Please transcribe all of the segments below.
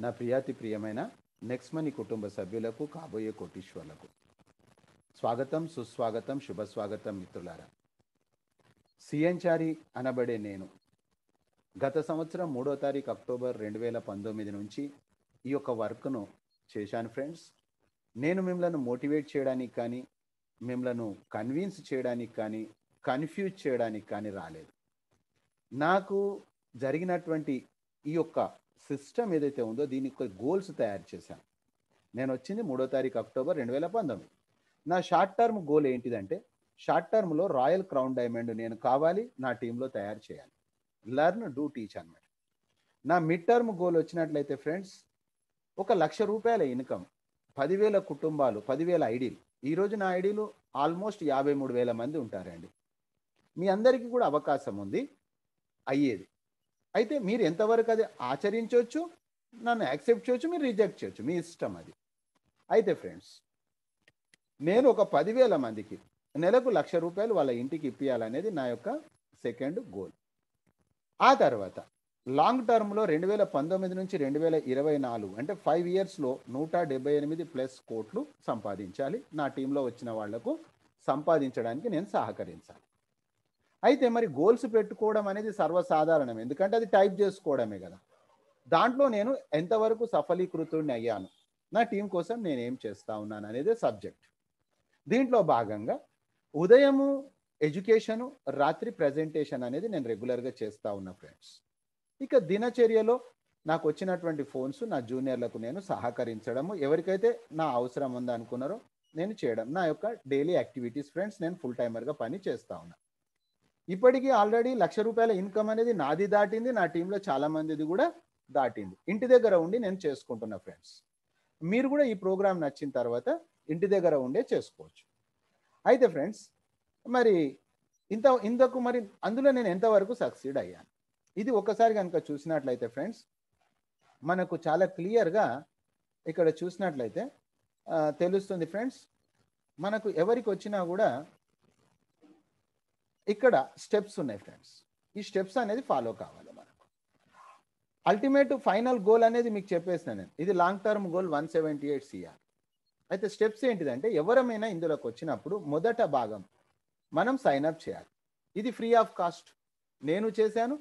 నా ప్రియాతి ప్రియమైన next money కుటుంబ సభ్యులకు కాబోయే కోటీశ్వర్లకు స్వాగతం, సుస్వాగతం, శుభస్వాగతం మిత్రులారా. సిఎన్చారి అనబడే నేను గత సంవత్సరం 3వ తారీఖు అక్టోబర్ 2019 నుంచి ఈ యొక్క వర్క్ను చేశాను ఫ్రెండ్స్. నేను మిమ్మల్ని మోటివేట్ చేయడానికి కానీ, మిమ్మల్ని కన్విన్స్ చేయడానికి కానీ, కన్ఫ్యూజ్ చేయడానికి కానీ రాలేదు. నాకు జరిగినటువంటి ఈ యొక్క సిస్టమ్ ఏదైతే ఉందో దీనికి గోల్స్ తయారు చేశాను. నేను వచ్చింది 3వ తారీఖు అక్టోబర్ 2019. నా షార్ట్ టర్మ్ గోల్ ఏంటిదంటే, షార్ట్ టర్మ్లో రాయల్ క్రౌన్ డైమండ్ నేను కావాలి, నా టీంలో తయారు చేయాలి. లెర్న్, డూ, టీచ్ అన్నమాట. నా మిడ్ టర్మ్ గోల్ వచ్చినట్లయితే ఫ్రెండ్స్, 1,00,000 రూపాయల ఇన్కమ్, 10,000 కుటుంబాలు, 10,000 ఐడీలు. ఈరోజు నా ఐడీలు ఆల్మోస్ట్ 53,000 మంది ఉంటారండి. మీ అందరికీ కూడా అవకాశం ఉంది అయ్యేది. అయితే మీరు ఎంతవరకు అది ఆచరించవచ్చు, నన్ను యాక్సెప్ట్ చేయొచ్చు, మీరు రిజెక్ట్ చేయొచ్చు, మీ ఇష్టం అది. అయితే ఫ్రెండ్స్, నేను ఒక 10,000 మందికి నెలకు 1,00,000 రూపాయలు వాళ్ళ ఇంటికి ఇప్పించాలనేది నా యొక్క సెకండ్ గోల్. ఆ తర్వాత లాంగ్ టర్మ్లో 2019 నుంచి 2024 అంటే 5 ఇయర్స్లో 178+ కోట్లు సంపాదించాలి. నా టీంలో వచ్చిన వాళ్లకు సంపాదించడానికి నేను సహకరించాలి. అయితే మరి గోల్స్ పెట్టుకోవడం అనేది సర్వసాధారణం, ఎందుకంటే అది టైప్ చేసుకోవడమే కదా. దాంట్లో నేను ఎంతవరకు సఫలీకృతుడిని అయ్యాను, నా టీం కోసం నేను ఏం చేస్తా ఉన్నాను అనేది సబ్జెక్ట్. దీంట్లో భాగంగా ఉదయము ఎడ్యుకేషను, రాత్రి ప్రజెంటేషన్ అనేది నేను రెగ్యులర్గా చేస్తూ ఉన్నా ఫ్రెండ్స్. ఇక దినచర్యలో నాకు వచ్చినటువంటి ఫోన్స్ నా జూనియర్లకు నేను సహకరించడము, ఎవరికైతే నా అవసరం ఉందో అనుకున్నారో నేను చేయడం, నా యొక్క డైలీ యాక్టివిటీస్ ఫ్రెండ్స్. నేను ఫుల్ టైమర్గా పని చేస్తూ ఉన్నా. ఇప్పటికీ ఆల్రెడీ 1,00,000 రూపాయల ఇన్కమ్ అనేది నాది దాటింది, నా టీంలో చాలా మందిది కూడా దాటింది. ఇంటి దగ్గర ఉండి నేను చేసుకుంటున్నా ఫ్రెండ్స్. మీరు కూడా ఈ ప్రోగ్రామ్ నచ్చిన తర్వాత ఇంటి దగ్గర ఉండే చేసుకోవచ్చు. అయితే ఫ్రెండ్స్, మరి ఇంతకు మరి అందులో నేను ఎంతవరకు సక్సీడ్ అయ్యాను, ఇది ఒకసారి కనుక చూసినట్లయితే ఫ్రెండ్స్, మనకు చాలా క్లియర్గా ఇక్కడ చూసినట్లయితే తెలుస్తుంది ఫ్రెండ్స్. మనకు ఎవరికి వచ్చినా కూడా ఇక్కడ స్టెప్స్ ఉన్నాయి ఫ్రెండ్స్. ఈ స్టెప్స్ అనేది ఫాలో కావాలి మనకు. అల్టిమేట్ ఫైనల్ గోల్ అనేది మీకు చెప్పేసిన నేను, ఇది లాంగ్ టర్మ్ గోల్ 178 CR. అయితే స్టెప్స్ ఏంటిదంటే, ఎవరమైనా ఇందులోకి వచ్చినప్పుడు మొదట భాగం మనం సైన్అప్ చేయాలి. ఇది ఫ్రీ ఆఫ్ కాస్ట్, నేను చేశాను,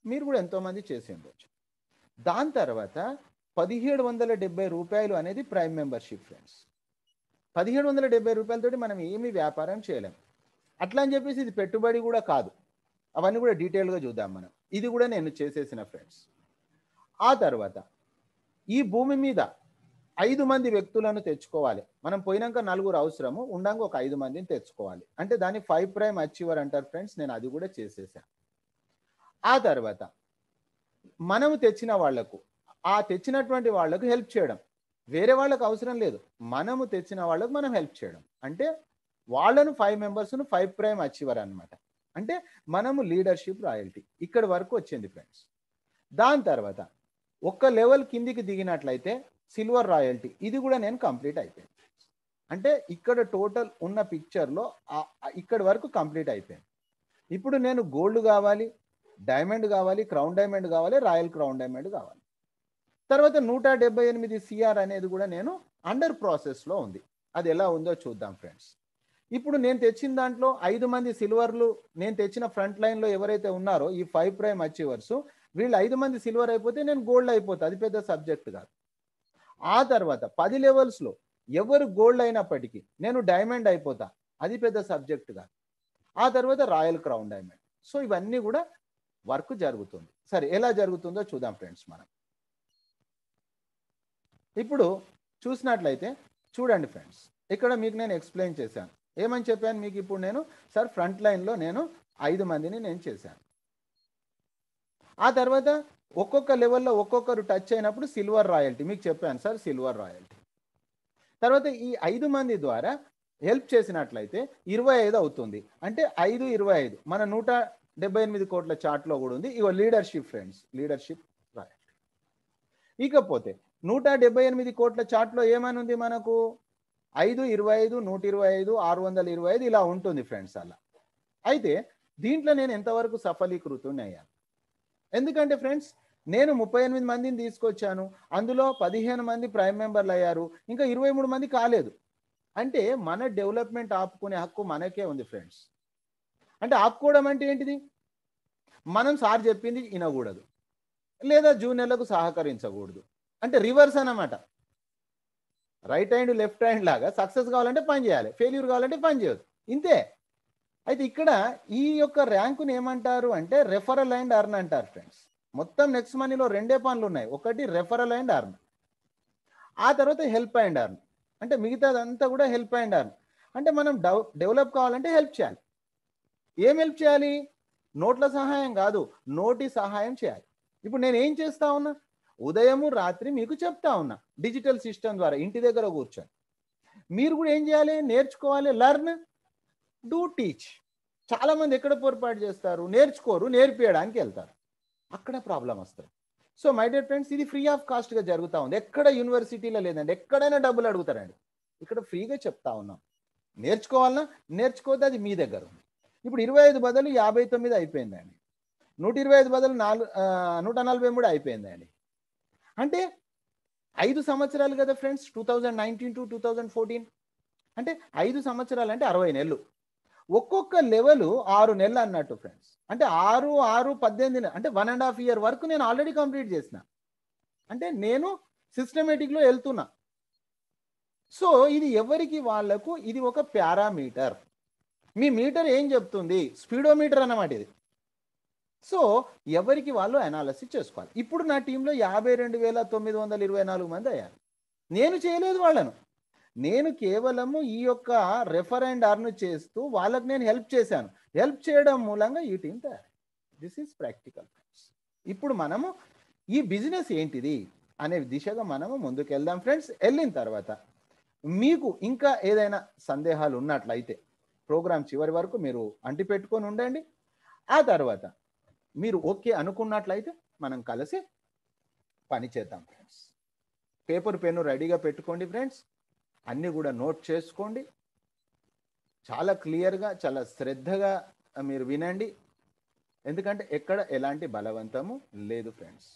మీరు కూడా ఎంతోమంది చేసి ఉండొచ్చు. దాని తర్వాత 1,770 రూపాయలు అనేది ప్రైమ్ మెంబర్షిప్ ఫ్రెండ్స్. 1,770 రూపాయలతోటి మనం ఏమీ వ్యాపారం చేయలేం. అట్లా అని చెప్పేసి ఇది పెట్టుబడి కూడా కాదు, అవన్నీ కూడా డీటెయిల్గా చూద్దాం మనం. ఇది కూడా నేను చేసేసిన ఫ్రెండ్స్. ఆ తర్వాత ఈ భూమి మీద 5 మంది వ్యక్తులను తెచ్చుకోవాలి. మనం పోయినాక 4 అవసరము, ఉండంగా ఒక 5 మందిని తెచ్చుకోవాలి. అంటే దాన్ని 5 ప్రైమ్ అచీవర్ అంటారు ఫ్రెండ్స్. నేను అది కూడా చేసేసాను. ఆ తర్వాత మనము తెచ్చిన వాళ్లకు, ఆ తెచ్చినటువంటి వాళ్లకు హెల్ప్ చేయడం. వేరే వాళ్ళకు అవసరం లేదు, మనము తెచ్చిన వాళ్ళకు మనం హెల్ప్ చేయడం. అంటే వాళ్ళను 5 మెంబర్స్ను 5 ప్రైమ్ అచీవర్ అనమాట. అంటే మనము లీడర్షిప్ రాయల్టీ ఇక్కడ వరకు వచ్చింది ఫ్రెండ్స్. దాని తర్వాత ఒక్క లెవెల్ కిందికి దిగినట్లయితే సిల్వర్ రాయల్టీ, ఇది కూడా నేను కంప్లీట్ అయిపోయింది. అంటే ఇక్కడ టోటల్ ఉన్న పిక్చర్లో ఇక్కడి వరకు కంప్లీట్ అయిపోయింది. ఇప్పుడు నేను గోల్డ్ కావాలి, డైమండ్ కావాలి, క్రౌన్ డైమండ్ కావాలి, రాయల్ క్రౌన్ డైమండ్ కావాలి. తర్వాత 178 CR అనేది కూడా నేను అండర్ ప్రాసెస్లో ఉంది. అది ఎలా ఉందో చూద్దాం ఫ్రెండ్స్. ఇప్పుడు నేను తెచ్చిన దాంట్లో 5 మంది సిల్వర్లు, నేను తెచ్చిన ఫ్రంట్ లైన్లో ఎవరైతే ఉన్నారో ఈ 5 ప్రైమ్ అచీవర్స్, వీళ్ళు 5 మంది సిల్వర్ అయిపోతే నేను గోల్డ్ అయిపోతా, అది పెద్ద సబ్జెక్ట్ కాదు. ఆ తర్వాత 10 లెవెల్స్లో ఎవరు గోల్డ్ అయినప్పటికీ నేను డైమండ్ అయిపోతా, అది పెద్ద సబ్జెక్ట్ కాదు. ఆ తర్వాత రాయల్ క్రౌన్ డైమండ్. సో ఇవన్నీ కూడా వర్క్ జరుగుతుంది. సరే, ఎలా జరుగుతుందో చూద్దాం ఫ్రెండ్స్ మనం. ఇప్పుడు చూసినట్లయితే చూడండి ఫ్రెండ్స్, ఇక్కడ మీకు నేను ఎక్స్ప్లెయిన్ చేశాను. ఏమని చెప్పాను మీకు ఇప్పుడు నేను, సార్ ఫ్రంట్ లైన్లో నేను 5 మందిని నేను చేశాను. ఆ తర్వాత ఒక్కొక్క లెవెల్లో ఒక్కొక్కరు టచ్ అయినప్పుడు సిల్వర్ రాయల్టీ మీకు చెప్పాను సార్, సిల్వర్ రాయల్టీ. తర్వాత ఈ 5 మంది ద్వారా హెల్ప్ చేసినట్లయితే 25 అవుతుంది. అంటే 5, 25 మన 178 కోట్ల చార్ట్లో కూడా ఉంది. ఇగో లీడర్షిప్ ఫ్రెండ్స్, లీడర్షిప్ రాయల్టీ. ఇకపోతే 178 కోట్ల చార్ట్లో ఏమని ఉంది మనకు, 5, 25, 125, 625 ఇలా ఉంటుంది ఫ్రెండ్స్ అలా. అయితే దీంట్లో నేను ఎంతవరకు సఫలీకృతుని అయ్యాను, ఎందుకంటే ఫ్రెండ్స్ నేను 38 మందిని తీసుకొచ్చాను, అందులో 15 మంది ప్రైమ్ మెంబర్లు అయ్యారు, ఇంకా 23 మంది కాలేదు. అంటే మన డెవలప్మెంట్ ఆపుకునే హక్కు మనకే ఉంది ఫ్రెండ్స్. అంటే ఆపుకోవడం అంటే ఏంటిది? మనం సార్ చెప్పింది వినకూడదు, లేదా జూనియర్లకు సహకరించకూడదు. అంటే రివర్స్ అన్నమాట. రైట్ హ్యాండ్ లెఫ్ట్ హ్యాండ్ లాగా సక్సెస్ కావాలంటే పని చేయాలి, ఫెయిల్యూర్ కావాలంటే పని చేయొద్దు, ఇంతే. అయితే ఇక్కడ ఈ యొక్క ర్యాంకుని ఏమంటారు అంటే రెఫరల్ అండ్ అర్న్ అంటారు ఫ్రెండ్స్. మొత్తం నెక్స్ట్ మనీలో రెండే పనులు ఉన్నాయి, ఒకటి రెఫరల్ అండ్ అర్న్, ఆ తర్వాత హెల్ప్ అండ్ అర్న్. అంటే మిగతాదంతా కూడా హెల్ప్ అండ్ అర్న్. అంటే మనం డెవలప్ కావాలంటే హెల్ప్ చేయాలి. ఏం హెల్ప్ చేయాలి? నోట్ల సహాయం కాదు, నోటి సహాయం చేయాలి. ఇప్పుడు నేను ఏం చేస్తా ఉన్నా? ఉదయము రాత్రి మీకు చెప్తా ఉన్నా డిజిటల్ సిస్టమ్ ద్వారా, ఇంటి దగ్గర కూర్చొని. మీరు కూడా ఏం చేయాలి? నేర్చుకోవాలి. Learn, do, teach. చాలా మంది ఎక్కడ పొరపాటు చేస్తారు? నేర్చుకోరు, నేర్పించడానికి వెళ్తారు, అక్కడ ప్రాబ్లం వస్తుంది. సో మై డియర్ ఫ్రెండ్స్, ఇది ఫ్రీ ఆఫ్ కాస్ట్గా జరుగుతూ ఉంది. ఎక్కడ యూనివర్సిటీలో లేదండి, ఎక్కడైనా డబ్బులు అడుగుతారండి. ఇక్కడ ఫ్రీగా చెప్తా ఉన్నాం. నేర్చుకోవాలన్నా నేర్చుకోవద్దు, అది మీ దగ్గర ఉంది. ఇప్పుడు 25 బదులు 59 అయిపోయిందండి, 125 బదులు 143 అయిపోయిందండి. అంటే 5 సంవత్సరాలు కదా ఫ్రెండ్స్, 2019 to 2014. అంటే 5 సంవత్సరాలు అంటే 60 నెలలు. ఒక్కొక్క లెవెల్ 6 నెలలు అన్నట్టు ఫ్రెండ్స్. అంటే 6, 6, 18, అంటే 1.5 year వరకు నేను ఆల్రెడీ కంప్లీట్ చేసిన. అంటే నేను సిస్టమేటిక్లో వెళ్తున్నా. సో ఇది ఎవరికి వాళ్లకు ఇది ఒక పారామీటర్. మీ మీటర్ ఏం చెప్తుంది? స్పీడోమీటర్ అన్నమాట ఇది. సో ఎవరికి వాళ్ళు అనాలిసిస్ చేసుకోవాలి. ఇప్పుడు నా టీంలో 52,924 మంది అయ్యారు. నేను చేయలేదు వాళ్ళను, నేను కేవలము ఈ యొక్క రెఫర్ అండ్ అర్న్ చేస్తూ వాళ్ళకి నేను హెల్ప్ చేశాను. హెల్ప్ చేయడం మూలంగా ఈ టీం తయారు. This is practical. ఇప్పుడు మనము ఈ బిజినెస్ ఏంటిది అనే దిశగా మనము ముందుకు వెళ్దాం ఫ్రెండ్స్. వెళ్ళిన తర్వాత మీకు ఇంకా ఏదైనా సందేహాలు ఉన్నట్లయితే ప్రోగ్రామ్ చివరి వరకు మీరు అంటి పెట్టుకొని ఉండండి. ఆ తర్వాత మీరు ఓకే అనుకున్నట్లయితే మనం కలిసి పని చేద్దాం ఫ్రెండ్స్. పేపర్ పెన్ను రెడీగా పెట్టుకోండి ఫ్రెండ్స్, అన్నీ కూడా నోట్ చేసుకోండి. చాలా క్లియర్గా, చాలా శ్రద్ధగా మీరు వినండి, ఎందుకంటే ఎక్కడ ఎలాంటి బలవంతము లేదు ఫ్రెండ్స్.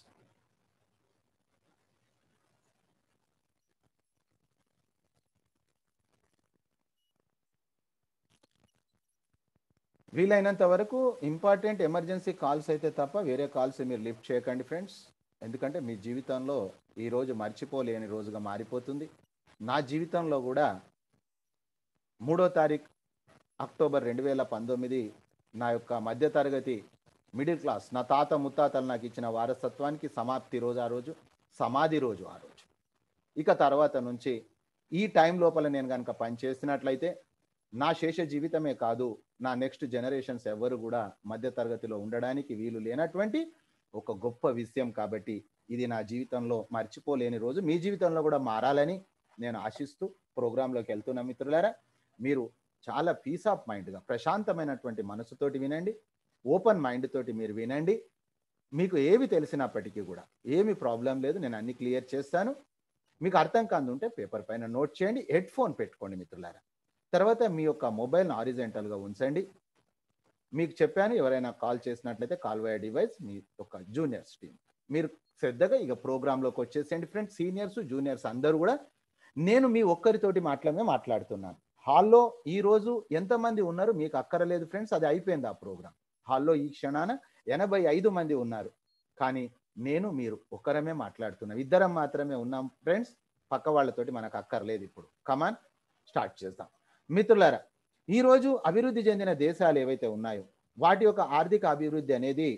వీలైనంత వరకు ఇంపార్టెంట్ ఎమర్జెన్సీ కాల్స్ అయితే తప్ప వేరే కాల్స్ మీరు లిఫ్ట్ చేయకండి ఫ్రెండ్స్. ఎందుకంటే మీ జీవితంలో ఈరోజు మర్చిపోలేని రోజుగా మారిపోతుంది. నా జీవితంలో కూడా 3వ తారీఖు అక్టోబర్ 2019 నా యొక్క మధ్యతరగతి మిడిల్ క్లాస్, నా తాత ముత్తాతలు నాకు ఇచ్చిన వారసత్వానికి సమాప్తి రోజు, ఆ రోజు సమాధి రోజు, ఆ రోజు. ఇక తర్వాత నుంచి ఈ టైం లోపల నేను కనుక పనిచేసినట్లయితే నా శేష జీవితమే కాదు, నా నెక్స్ట్ జనరేషన్స్ ఎవరు కూడా మధ్యతరగతిలో ఉండడానికి వీలు లేనటువంటి ఒక గొప్ప విషయం. కాబట్టి ఇది నా జీవితంలో మర్చిపోలేని రోజు. మీ జీవితంలో కూడా మారాలని నేను ఆశిస్తూ ప్రోగ్రాంలోకి వెళ్తున్న మిత్రులారా, మీరు చాలా పీస్ ఆఫ్ మైండ్గా, ప్రశాంతమైనటువంటి మనసుతోటి వినండి, ఓపెన్ మైండ్ తోటి మీరు వినండి. మీకు ఏవి తెలిసినప్పటికీ కూడా ఏమి ప్రాబ్లం లేదు, నేను అన్ని క్లియర్ చేస్తాను. మీకు అర్థం కాదు ఉంటే పేపర్ పైన నోట్ చేయండి, హెడ్ ఫోన్ పెట్టుకోండి మిత్రులారా. తర్వాత మీ యొక్క మొబైల్ని హారిజాంటల్గా ఉంచండి. మీకు చెప్పాను, ఎవరైనా కాల్ చేసినట్లయితే కాల్ వయా డివైస్ మీ యొక్క జూనియర్స్ టీం. మీరు శ్రద్ధగా ఇక ప్రోగ్రాంలోకి వచ్చేసేయండి ఫ్రెండ్స్. సీనియర్స్ జూనియర్స్ అందరూ కూడా, నేను మీ ఒక్కరితోటి మాట్లాడుతున్నాను. హాల్లో ఈరోజు ఎంతమంది ఉన్నారు మీకు అక్కరలేదు ఫ్రెండ్స్, అది అయిపోయింది ఆ ప్రోగ్రాం. హాల్లో ఈ క్షణాన 85 మంది ఉన్నారు, కానీ నేను మీరు ఒక్కరమే మాట్లాడుతున్నాం, ఇద్దరం మాత్రమే ఉన్నాం ఫ్రెండ్స్. పక్క వాళ్ళతోటి మనకు అక్కర్లేదు. ఇప్పుడు కమాన్ స్టార్ట్ చేద్దాం మిత్రులారా. ఈరోజు అభివృద్ధి చెందిన దేశాలు ఏవైతే ఉన్నాయో వాటి యొక్క ఆర్థిక అభివృద్ధి అనేది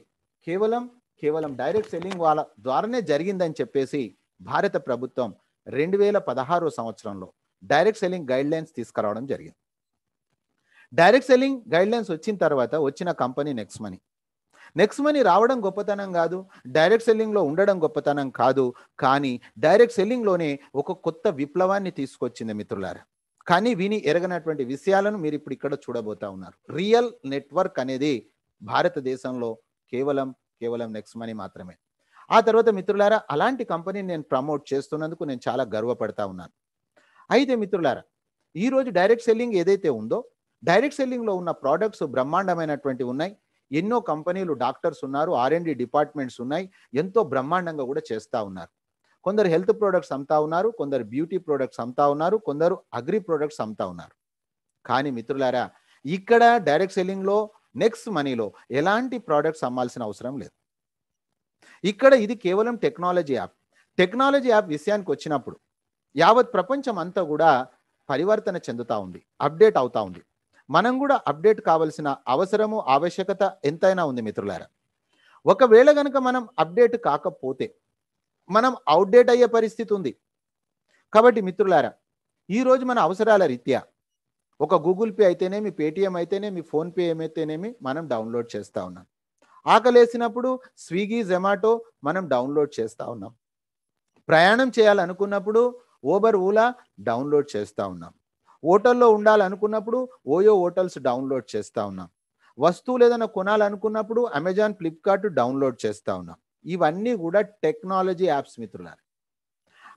కేవలం డైరెక్ట్ సెల్లింగ్ వాళ్ళ ద్వారానే జరిగిందని చెప్పేసి భారత ప్రభుత్వం 2016 సంవత్సరంలో డైరెక్ట్ సెల్లింగ్ గైడ్ లైన్స్ తీసుకురావడం జరిగింది. డైరెక్ట్ సెల్లింగ్ గైడ్ లైన్స్ వచ్చిన తర్వాత వచ్చిన కంపెనీ నెక్స్ట్ మనీ రావడం గొప్పతనం కాదు, డైరెక్ట్ సెల్లింగ్లో ఉండడం గొప్పతనం కాదు, కానీ డైరెక్ట్ సెల్లింగ్లోనే ఒక కొత్త విప్లవాన్ని తీసుకొచ్చింది మిత్రులారా. కానీ విని ఎరగనటువంటి విషయాలను మీరు ఇప్పుడు ఇక్కడ చూడబోతా ఉన్నారు. రియల్ నెట్వర్క్ అనేది భారతదేశంలో కేవలం నెక్స్ట్ మనీ మాత్రమే. ఆ తర్వాత మిత్రులారా, అలాంటి కంపెనీని నేను ప్రమోట్ చేస్తున్నందుకు నేను చాలా గర్వపడతా ఉన్నాను. అయితే మిత్రులారా, ఈరోజు డైరెక్ట్ సెల్లింగ్ ఏదైతే ఉందో, డైరెక్ట్ సెల్లింగ్లో ఉన్న ప్రోడక్ట్స్ బ్రహ్మాండమైనటువంటి ఉన్నాయి. ఎన్నో కంపెనీలు, డాక్టర్స్ ఉన్నారు, R&D డిపార్ట్మెంట్స్ ఉన్నాయి, ఎంతో బ్రహ్మాండంగా కూడా చేస్తూ ఉన్నారు. కొందరు హెల్త్ ప్రొడక్ట్స్ అమ్ముతా ఉన్నారు, కొందరు బ్యూటీ ప్రొడక్ట్స్ అమ్ముతా ఉన్నారు, కొందరు అగ్రి ప్రొడక్ట్స్ అమ్ముతా ఉన్నారు. కానీ మిత్రులారా, ఇక్కడ డైరెక్ట్ సెల్లింగ్లో, నెక్స్ట్ మనీలో ఎలాంటి ప్రోడక్ట్స్ అమ్మాల్సిన అవసరం లేదు. ఇక్కడ ఇది కేవలం టెక్నాలజీ యాప్. టెక్నాలజీ యాప్ విషయానికి వచ్చినప్పుడు యావత్ ప్రపంచం అంతా కూడా పరివర్తన చెందుతూ ఉంది, అప్డేట్ అవుతా ఉంది. మనం కూడా అప్డేట్ కావాల్సిన అవసరము, ఆవశ్యకత ఎంతైనా ఉంది మిత్రులారా. ఒకవేళ కనుక మనం అప్డేట్ కాకపోతే మనం అవుట్డేట్ అయ్యే పరిస్థితి ఉంది. కాబట్టి మిత్రులారా, ఈరోజు మన అవసరాల రీత్యా ఒక గూగుల్ పే అయితేనేమి, పేటిఎం అయితేనేమి, ఫోన్పే ఏమైతేనేమి మనం డౌన్లోడ్ చేస్తూ ఉన్నాం. ఆకలేసినప్పుడు స్విగ్గీ, జొమాటో మనం డౌన్లోడ్ చేస్తూ ఉన్నాం. ప్రయాణం చేయాలనుకున్నప్పుడు ఓబర్, ఓలా డౌన్లోడ్ చేస్తూ ఉన్నాం. హోటల్లో ఉండాలనుకున్నప్పుడు ఓయో హోటల్స్ డౌన్లోడ్ చేస్తూ ఉన్నాం. వస్తువులు ఏదైనా కొనాలనుకున్నప్పుడు అమెజాన్, ఫ్లిప్కార్ట్ డౌన్లోడ్ చేస్తూ ఉన్నాం. ఇవన్నీ కూడా టెక్నాలజీ యాప్స్ మిత్రులారా.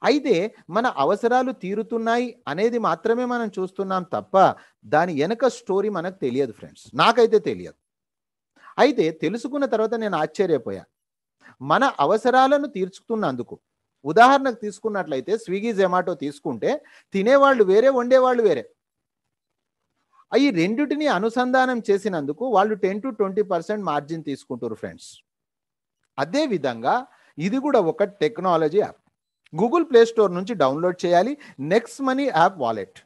అయితే మన అవసరాలు తీరుతున్నాయి అనేది మాత్రమే మనం చూస్తున్నాం తప్ప దాని వెనక స్టోరీ మనకు తెలియదు ఫ్రెండ్స్. నాకైతే తెలియదు. అయితే తెలుసుకున్న తర్వాత నేను ఆశ్చర్యపోయా. మన అవసరాలను తీర్చుతున్నందుకు, ఉదాహరణకు తీసుకున్నట్లయితే స్విగ్గీ, జొమాటో తీసుకుంటే తినేవాళ్ళు వేరే, వండేవాళ్ళు వేరే. ఈ రెండిటిని అనుసంధానం చేసినందుకు వాళ్ళు 10 to 20% మార్జిన్ తీసుకుంటారు ఫ్రెండ్స్. అదే విధంగా ఇది కూడా ఒక technology app. Google play store నుంచి డౌన్లోడ్ చేయాలి. నెక్స్ట్ మనీ యాప్ వాలెట్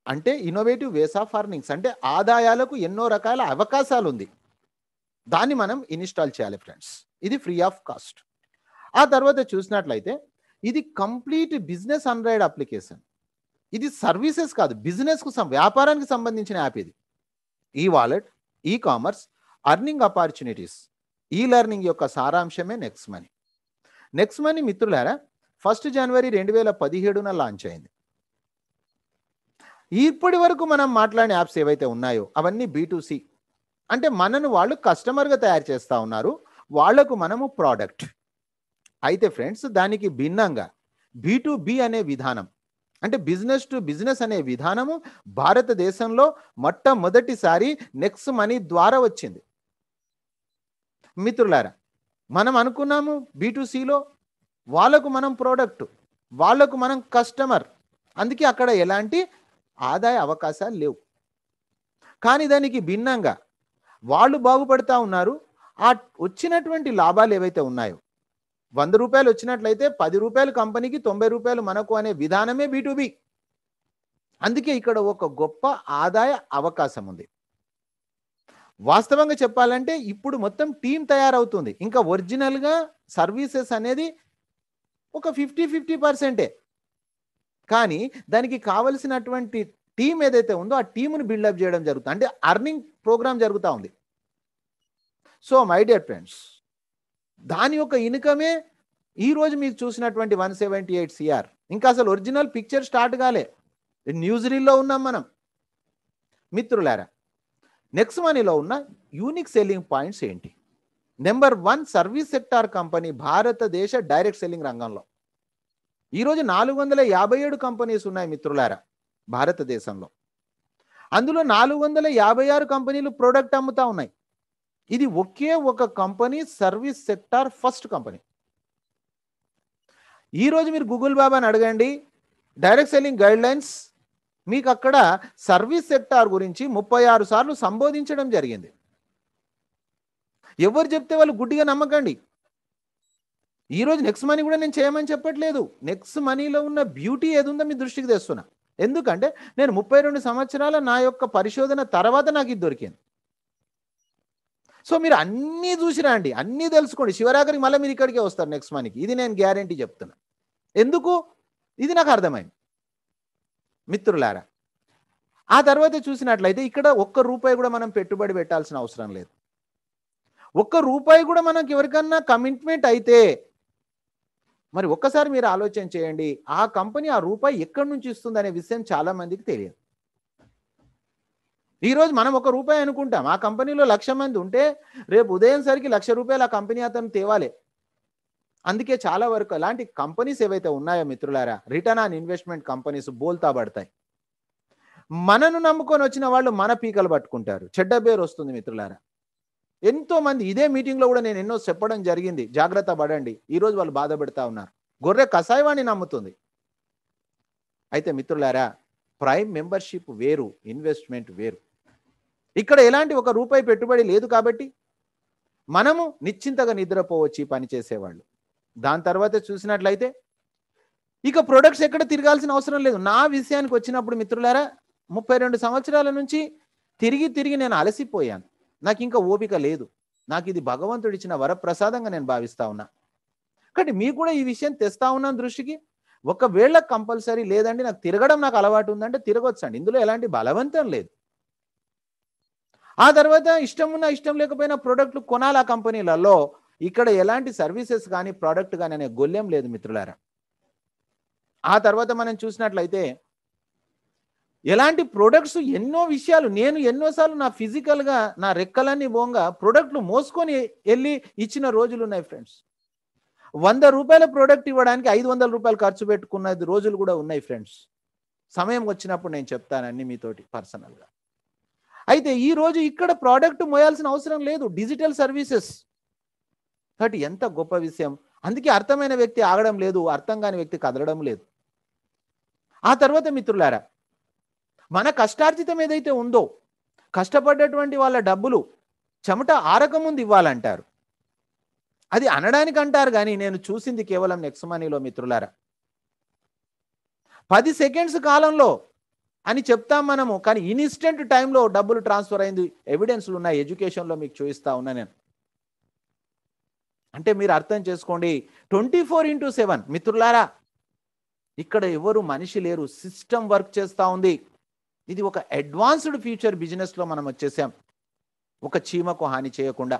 అంటే ఇన్నోవేటివ్ వేస్ ఆఫ్ అర్నింగ్స్, అంటే ఆదాయాలకు ఎన్నో రకాల అవకాశాలు ఉంది. దాన్ని మనం ఇన్స్టాల్ చేయాలి ఫ్రెండ్స్. ఇది ఫ్రీ ఆఫ్ కాస్ట్. ఆ తర్వాత చూసినట్లయితే ఇది కంప్లీట్ బిజినెస్ ఆండ్రాయిడ్ అప్లికేషన్. ఇది సర్వీసెస్ కాదు, బిజినెస్కు వ్యాపారానికి సంబంధించిన యాప్ ఇది. ఈ wallet, e commerce, earning opportunities, ఈ లెర్నింగ్ యొక్క సారాంశమే నెక్స్ట్ మనీ. నెక్స్ట్ మనీ మిత్రులారా 1 జనవరి 2017 లాంచ్ అయింది. ఇప్పటి వరకు మనం మాట్లాడిన యాప్స్ ఏవైతే ఉన్నాయో అవన్నీ B2C, అంటే మనను వాళ్ళు కస్టమర్గా తయారు చేస్తూ ఉన్నారు, వాళ్లకు మనము ప్రోడక్ట్. అయితే ఫ్రెండ్స్, దానికి భిన్నంగా B2B అనే విధానం, అంటే బిజినెస్ టు బిజినెస్ అనే విధానము భారతదేశంలో మొట్టమొదటిసారి నెక్స్ట్ మనీ ద్వారా వచ్చింది. మిత్రులారా, మనం అనుకున్నాము B2Cలో వాళ్ళకు మనం ప్రోడక్ట్, వాళ్ళకు మనం కస్టమర్, అందుకే అక్కడ ఎలాంటి ఆదాయ అవకాశాలు లేవు. కానీ దానికి భిన్నంగా వాళ్ళు బాగుపడతా ఉన్నారు. ఆ వచ్చినటువంటి లాభాలు ఏవైతే ఉన్నాయో, 100 రూపాయలు వచ్చినట్లయితే 10 రూపాయలు కంపెనీకి, 90 రూపాయలు మనకు అనే విధానమే B2B. అందుకే ఇక్కడ ఒక గొప్ప ఆదాయ అవకాశం ఉంది. వాస్తవంగా చెప్పాలంటే ఇప్పుడు మొత్తం టీం తయారవుతుంది. ఇంకా ఒరిజినల్గా సర్వీసెస్ అనేది ఒక 50-50%. కానీ దానికి కావలసినటువంటి టీం ఏదైతే ఉందో ఆ టీమును బిల్డప్ చేయడం జరుగుతుంది, అంటే అర్నింగ్ ప్రోగ్రామ్ జరుగుతూ ఉంది. సో మై డియర్ ఫ్రెండ్స్, దాని యొక్క ఇన్కమే ఈరోజు మీకు చూసినటువంటి 178 CR. ఇంకా అసలు ఒరిజినల్ పిక్చర్ స్టార్ట్ కాలే, న్యూస్ రీల్లో ఉన్నాం మనం. మిత్రులారా, నెక్స్ట్ మనీలో ఉన్న యూనిక్ సెల్లింగ్ పాయింట్స్ ఏంటి? నెంబర్ 1, సర్వీస్ సెక్టార్ కంపెనీ భారతదేశ డైరెక్ట్ సెల్లింగ్ రంగంలో. ఈరోజు 457 కంపెనీస్ ఉన్నాయి మిత్రులారా భారతదేశంలో. అందులో 456 కంపెనీలు ప్రోడక్ట్ అమ్ముతా ఉన్నాయి. ఇది ఒకే ఒక company, service sector first company. ఈరోజు మీరు గూగుల్ బాబాని అడగండి, డైరెక్ట్ సెల్లింగ్ గైడ్ లైన్స్, మీకు అక్కడ సర్వీస్ సెక్టార్ గురించి 36 సార్లు సంబోధించడం జరిగింది. ఎవరు చెప్తే వాళ్ళు గుడ్డిగా నమ్మకండి. ఈరోజు నెక్స్ట్ మనీ కూడా నేను చేయమని చెప్పట్లేదు. నెక్స్ట్ మనీలో ఉన్న బ్యూటీ ఏది ఉందో మీ దృష్టికి తెస్తున్నా. ఎందుకంటే నేను 32 సంవత్సరాల నా యొక్క పరిశోధన తర్వాత నాకు ఇది దొరికింది. సో మీరు అన్నీ చూసి రండి, అన్నీ తెలుసుకోండి. శివరాత్రికి మళ్ళీ మీరు ఇక్కడికే వస్తారు నెక్స్ట్ మనీకి. ఇది నేను గ్యారంటీ చెప్తున్నా. ఎందుకు? ఇది నాకు అర్థమైంది మిత్రులారా. ఆ తర్వాత చూసినట్లయితే ఇక్కడ ₹1 కూడా మనం పెట్టుబడి పెట్టాల్సిన అవసరం లేదు. ₹1 కూడా మనకి ఎవరికన్నా కమిట్మెంట్ అయితే మరి ఒక్కసారి మీరు ఆలోచన చేయండి, ఆ కంపెనీ ఆ రూపాయి ఎక్కడి నుంచి ఇస్తుంది అనే విషయం చాలా మందికి తెలియదు. ఈరోజు మనం ₹1 అనుకుంటాం, ఆ కంపెనీలో 1,00,000 మంది ఉంటే రేపు ఉదయం సరికి ₹1,00,000 ఆ కంపెనీ అతను తేవాలి. అందుకే చాలా వరకు అలాంటి కంపెనీస్ ఏవైతే ఉన్నాయో మిత్రులారా, రిటర్న్ ఆన్ ఇన్వెస్ట్మెంట్ కంపెనీస్ బోల్తా పడతాయి. మనను నమ్ముకొని వచ్చిన వాళ్ళు మన పీకలు పట్టుకుంటారు, చెడ్డ పేరు వస్తుంది మిత్రులారా. ఎంతో మంది ఇదే మీటింగ్లో కూడా నేను ఎన్నో చెప్పడం జరిగింది, జాగ్రత్త పడండి. ఈరోజు వాళ్ళు బాధ పెడతా ఉన్నారు. గొర్రె కషాయవాణి నమ్ముతుంది. అయితే మిత్రులారా, ప్రైమ్ మెంబర్షిప్ వేరు, ఇన్వెస్ట్మెంట్ వేరు. ఇక్కడ ఎలాంటి ఒక రూపాయి పెట్టుబడి లేదు కాబట్టి మనము నిశ్చింతగా నిద్రపోవచ్చు ఈ పని చేసేవాళ్ళు. దాని తర్వాత చూసినట్లయితే ఇక ప్రొడక్ట్స్ ఎక్కడ తిరగాల్సిన అవసరం లేదు. నా విషయానికి వచ్చినప్పుడు మిత్రులారా, 32 సంవత్సరాల నుంచి తిరిగి నేను అలసిపోయాను. నాకు ఇంకా ఓపిక లేదు. నాకు ఇది భగవంతుడు ఇచ్చిన వరప్రసాదంగా నేను భావిస్తా ఉన్నా. కాబట్టి మీకు కూడా ఈ విషయం తెస్తా ఉన్నాను దృష్టికి. ఒకవేళ కంపల్సరీ లేదండి నాకు తిరగడం నాకు అలవాటు ఉందంటే తిరగొచ్చండి. ఇందులో ఎలాంటి బలవంతం లేదు. ఆ తర్వాత ఇష్టం ఉన్నా ఇష్టం లేకపోయినా ప్రోడక్ట్లు కొనాలి ఆ కంపెనీలలో. ఇక్కడ ఎలాంటి సర్వీసెస్ కానీ ప్రోడక్ట్ కానీ అనే గొల్లేం లేదు మిత్రులారా. ఆ తర్వాత మనం చూసినట్లయితే ఎలాంటి ప్రొడక్ట్స్ ఎన్నో విషయాలు నేను ఎన్నోసార్లు నా ఫిజికల్గా నా రెక్కలన్నీ బోంగా ప్రొడక్ట్లు మోసుకొని వెళ్ళి ఇచ్చిన రోజులు ఉన్నాయి ఫ్రెండ్స్. 100 రూపాయల ప్రోడక్ట్ ఇవ్వడానికి 500 రూపాయలు ఖర్చు పెట్టుకున్న రోజులు కూడా ఉన్నాయి ఫ్రెండ్స్. సమయం వచ్చినప్పుడు నేను చెప్తానండి మీతోటి పర్సనల్గా. అయితే ఈ రోజు ఇక్కడ ప్రోడక్ట్ మోయాల్సిన అవసరం లేదు, డిజిటల్ సర్వీసెస్. కాబట్టి ఎంత గొప్ప విషయం. అందుకే అర్థమైన వ్యక్తి ఆగడం లేదు, అర్థం కాని వ్యక్తి కదలడం లేదు. ఆ తర్వాత మిత్రులారా, మన కష్టార్జితం ఏదైతే ఉందో, కష్టపడ్డటువంటి వాళ్ళ డబ్బులు చెమట ఆరకముందు ఇవ్వాలంటారు. అది అనడానికి అంటారు కానీ నేను చూసింది కేవలం నెక్స్ట్ మనీలో మిత్రులారా. 10 సెకండ్స్ కాలంలో అని చెప్తాం మనము, కానీ ఇన్స్టెంట్ టైంలో డబ్బులు ట్రాన్స్ఫర్ అయింది ఎవిడెన్స్లు ఉన్నాయి. ఎడ్యుకేషన్లో మీకు చూపిస్తా ఉన్నా నేను. అంటే మీరు అర్థం చేసుకోండి, 24/7 మిత్రులారా. ఇక్కడ ఎవరు మనిషి లేరు, సిస్టమ్ వర్క్ చేస్తూ ఉంది. ఇది ఒక అడ్వాన్స్డ్ ఫ్యూచర్ బిజినెస్లో మనం వచ్చేసాం, ఒక చీమకు హాని చేయకుండా.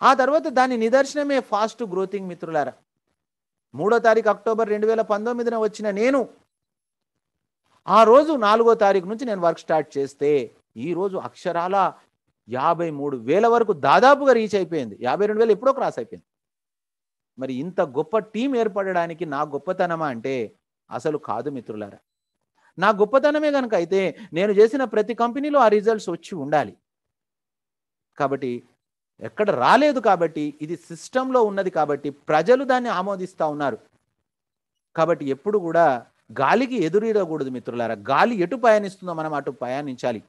ఆ తర్వాత దాని నిదర్శనమే ఫాస్ట్ గ్రోతింగ్ మిత్రులారా. 3వ తారీఖు అక్టోబర్ 2019 వచ్చిన నేను ఆ రోజు 4వ తారీఖు నుంచి నేను వర్క్ స్టార్ట్ చేస్తే ఈ రోజు అక్షరాల 53,000 వరకు దాదాపుగా రీచ్ అయిపోయింది. 52,000 ఎప్పుడో క్రాస్ అయిపోయింది. మరి ఇంత గొప్ప టీం ఏర్పడడానికి నా గొప్పతనమా అంటే అసలు కాదు మిత్రులారా. నా గొప్పతనమే కనుక అయితే నేను చేసిన ప్రతి కంపెనీలో ఆ రిజల్ట్స్ వచ్చి ఉండాలి. కాబట్టి ఎక్కడ రాలేదు, కాబట్టి ఇది సిస్టంలో ఉన్నది, కాబట్టి ప్రజలు దాన్ని ఆమోదిస్తూ ఉన్నారు. కాబట్టి ఎప్పుడు కూడా గాలికి ఎదురీరకూడదు మిత్రులారా. గాలి ఎటు పయనిస్తుందో మనం అటు పయనించాలి.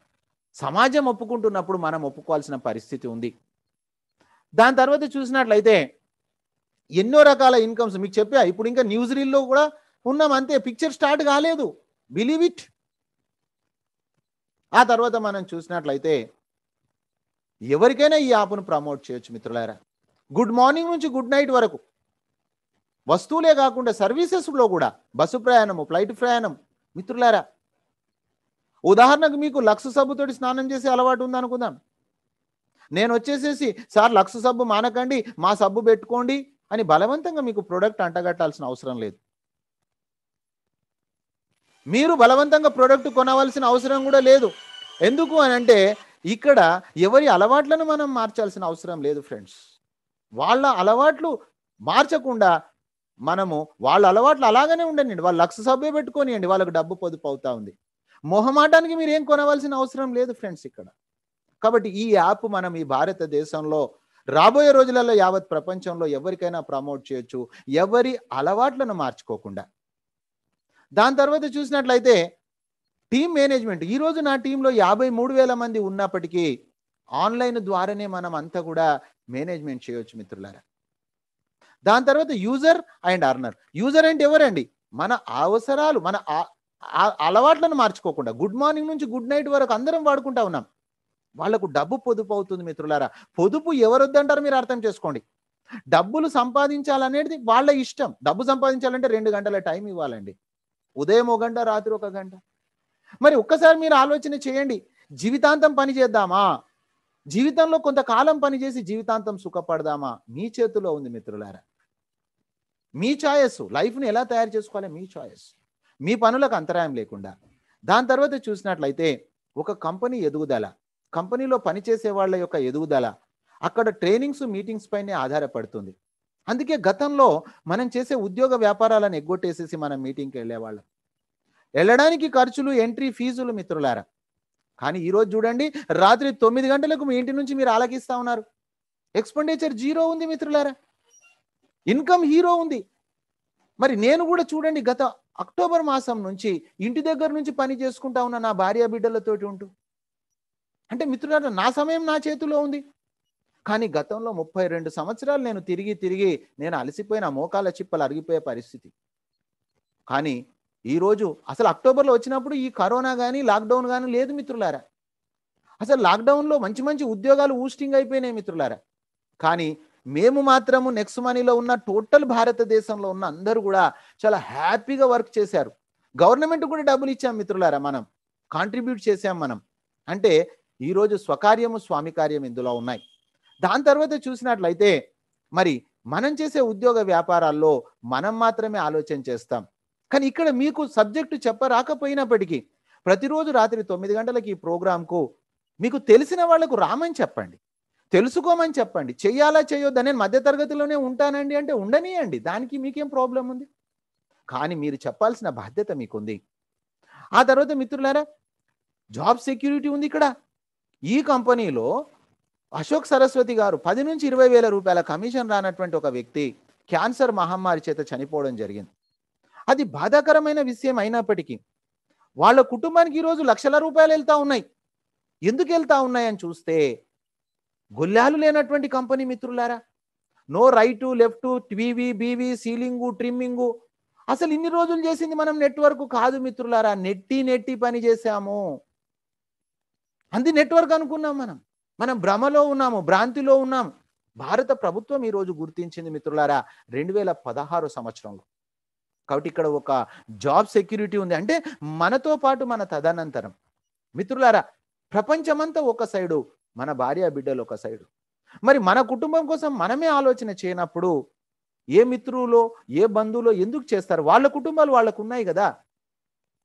సమాజం ఒప్పుకుంటున్నప్పుడు మనం ఒప్పుకోవాల్సిన పరిస్థితి ఉంది. దాని తర్వాత చూసినట్లయితే ఎన్నో రకాల ఇన్కమ్స్ మీకు చెప్పా. ఇప్పుడు ఇంకా న్యూస్ రీల్లో కూడా ఉన్నాం, అంతే. పిక్చర్ స్టార్ట్ కాలేదు, బిలీవ్ ఇట్. ఆ తర్వాత మనం చూసినట్లయితే ఎవరికైనా ఈ యాప్ను ప్రమోట్ చేయొచ్చు మిత్రులారా. గుడ్ మార్నింగ్ నుంచి గుడ్ నైట్ వరకు వస్తువులే కాకుండా సర్వీసెస్లో కూడా బస్సు ప్రయాణము, ఫ్లైట్ ప్రయాణం మిత్రులారా. ఉదాహరణకు మీకు లక్స్ సబ్బుతోటి స్నానం చేసే అలవాటు ఉందనుకుందాం. నేను వచ్చేసేసి సార్ లక్స్ సబ్బు మానకండి, మా సబ్బు పెట్టుకోండి అని బలవంతంగా మీకు ప్రోడక్ట్ అంటగట్టాల్సిన అవసరం లేదు. మీరు బలవంతంగా ప్రోడక్ట్ కొనవలసిన అవసరం కూడా లేదు. ఎందుకు అని అంటే ఇక్కడ ఎవరి అలవాట్లను మనం మార్చాల్సిన అవసరం లేదు ఫ్రెండ్స్. వాళ్ళ అలవాట్లు మార్చకుండా మనము వాళ్ళ అలవాట్లు అలాగనే ఉండండి. వాళ్ళు లక్ష సబ్బే పెట్టుకోనియండి, వాళ్ళకు డబ్బు పొదుపు అవుతా ఉంది. మొహమాటానికి మీరు ఏం కొనవలసిన అవసరం లేదు ఫ్రెండ్స్ ఇక్కడ. కాబట్టి ఈ యాప్ మనం ఈ భారతదేశంలో రాబోయే రోజులలో యావత్ ప్రపంచంలో ఎవరికైనా ప్రమోట్ చేయొచ్చు, ఎవరి అలవాట్లను మార్చుకోకుండా. దాని తర్వాత చూసినట్లయితే టీమ్ మేనేజ్మెంట్. ఈరోజు నా టీంలో 53,000 మంది ఉన్నప్పటికీ ఆన్లైన్ ద్వారానే మనం అంతా కూడా మేనేజ్మెంట్ చేయొచ్చు మిత్రులారా. దాని తర్వాత యూజర్ అండ్ అర్నర్. యూజర్ అంటే ఎవరండి? మన అవసరాలు, మన అలవాట్లను మార్చుకోకుండా గుడ్ మార్నింగ్ నుంచి గుడ్ నైట్ వరకు అందరం వాడుకుంటా ఉన్నాం. వాళ్లకు డబ్బు పొదుపు అవుతుంది మిత్రులారా. పొదుపు ఎవరు వద్దంటారు మీరు అర్థం చేసుకోండి. డబ్బులు సంపాదించాలనేది వాళ్ళ ఇష్టం. డబ్బు సంపాదించాలంటే 2 గంటల టైం ఇవ్వాలండి. ఉదయం 1 గంట, రాత్రి 1 గంట. మరి ఒక్కసారి మీరు ఆలోచన చేయండి, జీవితాంతం పని చేద్దామా? జీవితంలో కొంతకాలం పనిచేసి జీవితాంతం సుఖపడదామా? మీ చేతిలో ఉంది మిత్రులారా. మీ చాయిస్. లైఫ్ని ఎలా తయారు చేసుకోవాలి మీ చాయిస్, మీ పనులకు అంతరాయం లేకుండా. దాని తర్వాత చూసినట్లయితే ఒక కంపెనీ ఎదుగుదల, కంపెనీలో పనిచేసే వాళ్ళ యొక్క ఎదుగుదల అక్కడ ట్రైనింగ్స్, మీటింగ్స్ పైనే ఆధారపడుతుంది. అందుకే గతంలో మనం చేసే ఉద్యోగ వ్యాపారాలను ఎగ్గొట్టేసేసి మనం మీటింగ్కి వెళ్ళేవాళ్ళం. వెళ్ళడానికి ఖర్చులు, ఎంట్రీ ఫీజులు మిత్రులారా. కానీ ఈరోజు చూడండి, రాత్రి 9 గంటలకు మీ ఇంటి నుంచి మీరు ఆలకిస్తా ఉన్నారు. ఎక్స్‌పెండిచర్ జీరో ఉంది మిత్రులారా. ఇన్‌కమ్ హీరో ఉంది. మరి నేను కూడా చూడండి, గత అక్టోబర్ మాసం నుంచి ఇంటి దగ్గర నుంచి పని చేసుకుంటా ఉన్న నా భార్య బిడ్డలతోటి ఉంటూ. అంటే మిత్రులారా, నా సమయం నా చేతిలో ఉంది. కానీ గతంలో 32 సంవత్సరాలు నేను తిరిగి నేను అలసిపోయిన మోకాళ్ళ చిప్పలు అరిగిపోయే పరిస్థితి. కానీ ఈరోజు అసలు అక్టోబర్లో వచ్చినప్పుడు ఈ కరోనా కానీ లాక్డౌన్ కానీ లేదు మిత్రులారా. అసలు లాక్డౌన్లో మంచి ఉద్యోగాలు ఊస్టింగ్ అయిపోయినాయి మిత్రులారా. కానీ మేము మాత్రము నెక్స్ట్ మనీలో ఉన్న టోటల్ భారతదేశంలో ఉన్న అందరూ కూడా చాలా హ్యాపీగా వర్క్ చేశారు. గవర్నమెంట్ కూడా డబ్బులు ఇచ్చాం మిత్రులారా, మనం కాంట్రిబ్యూట్ చేశాం మనం. అంటే ఈరోజు స్వకార్యము స్వామి కార్యం ఇందులో ఉన్నాయి. దాని తర్వాత చూసినట్లయితే మరి మనం చేసే ఉద్యోగ వ్యాపారాల్లో మనం మాత్రమే ఆలోచన చేస్తాం. కానీ ఇక్కడ మీకు సబ్జెక్టు చెప్పరాకపోయినప్పటికీ ప్రతిరోజు రాత్రి 9 గంటలకి ఈ ప్రోగ్రాంకు మీకు తెలిసిన వాళ్లకు రామని చెప్పండి, తెలుసుకోమని చెప్పండి. చెయ్యాలా చేయొద్దా, నేను మధ్యతరగతిలోనే ఉంటానండి అంటే ఉండనియండి, దానికి మీకేం ప్రాబ్లం ఉంది. కానీ మీరు చెప్పాల్సిన బాధ్యత మీకుంది. ఆ తర్వాత మిత్రులారా, జాబ్ సెక్యూరిటీ ఉంది ఇక్కడ. ఈ కంపెనీలో అశోక్ సరస్వతి గారు 10 నుంచి 20 వేల రూపాయల కమిషన్ రానటువంటి ఒక వ్యక్తి క్యాన్సర్ మహమ్మారి చేత చనిపోవడం జరిగింది. అది బాధాకరమైన విషయం అయినప్పటికీ వాళ్ళ కుటుంబానికి ఈరోజు లక్షల రూపాయలు వెళ్తా ఉన్నాయి. ఎందుకు వెళ్తా ఉన్నాయని చూస్తే, గొల్లాలు లేనటువంటి కంపెనీ మిత్రులారా. నో రైటు లెఫ్ట్, టీవీ బీవీ సీలింగు ట్రిమ్మింగు. అసలు ఇన్ని రోజులు చేసింది మనం నెట్వర్క్ కాదు మిత్రులారా, నెట్టి పని చేశాము. అంది నెట్వర్క్ అనుకున్నాం. మనం భ్రమలో ఉన్నాము, భ్రాంతిలో ఉన్నాము. భారత ప్రభుత్వం ఈరోజు గుర్తించింది మిత్రులారా 2016 సంవత్సరంలో. కాబట్టి ఇక్కడ ఒక జాబ్ సెక్యూరిటీ ఉంది. అంటే మనతో పాటు మన తదనంతరం మిత్రులారా ప్రపంచమంతా ఒక సైడు, మన భార్య బిడ్డలు ఒక సైడు. మరి మన కుటుంబం కోసం మనమే ఆలోచన చేయనప్పుడు ఏ మిత్రులో ఏ బంధువులో ఎందుకు చేస్తారు? వాళ్ళ కుటుంబాలు వాళ్ళకు ఉన్నాయి కదా.